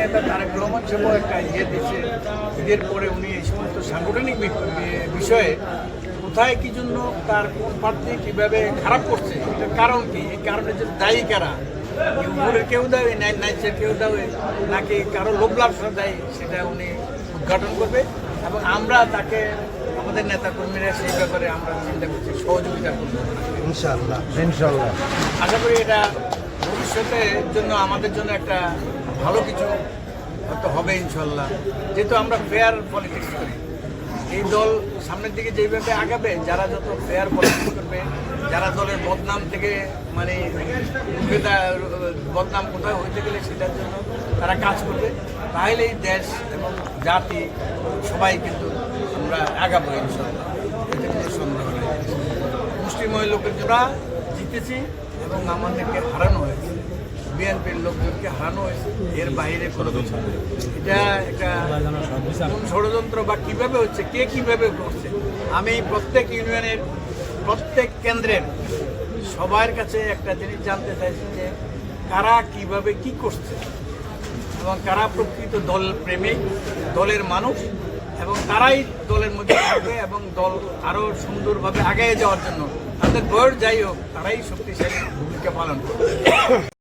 নেতা তারেক রহমান সাহেব একটা দিয়েছে, ঈদের পরে উনি এই সমস্ত সাংগঠনিক বিষয়ে কোথায় কি জন্য তার কোন প্রার্থী কীভাবে খারাপ করছে, এটার কারণ কি, এই কারণের জন্য দায়ী কারা, উপরের কেউ দেয় নাইচের কেউ দেয় নাকি কারো লোভ লালসা দেয়, সেটা উনি উদ্ঘাটন করবে। এবং আমরা তাকে আমাদের নেতাকর্মীরা সেই ব্যাপারে আমরা চিন্তা করছি সহযোগিতা করবো ইনশাআল্লাহ ইনশাআল্লাহ। আশা করি এটা ভবিষ্যতের জন্য আমাদের জন্য একটা ভালো কিছু হয়তো হবে ইনশাল্লাহ। যেহেতু আমরা ফেয়ার পলিটিক্স করি, এই দল সামনের দিকে যেভাবে আগাবে, যারা যত ফেয়ার পলিটিক্স করবে, যারা দলের বদনাম থেকে মানে বদনাম কোথায় হইতে গেলে সেটার জন্য তারা কাজ করবে, তাহলে এই দেশ এবং জাতি সবাই কিন্তু আমরা আগাবো ইনশাল্লাহ। এতে কোনো সন্দেহ নেই। মুষ্টিময় লোকের জোড়া জিতেছি এবং আমাদেরকে হারানো হয়েছে, বিএনপির লোকজনকে হারানো হয়েছে, এর বাইরে কোনো কিছু নেই। এটা একটা কোন ষড়যন্ত্র বা কীভাবে হচ্ছে, কে কীভাবে করছে, আমি প্রত্যেক ইউনিয়নের প্রত্যেক কেন্দ্রের সবার কাছে একটা জিনিস জানতে চাইছি যে কারা কিভাবে কি করছে এবং কারা প্রকৃত দল প্রেমিক, দলের মানুষ, এবং তারাই দলের মধ্যে থাকবে এবং দল আরও সুন্দরভাবে আগে যাওয়ার জন্য তাদের বয়স যাই হোক তারাই শক্তিশালী ভূমিকা পালন করবে।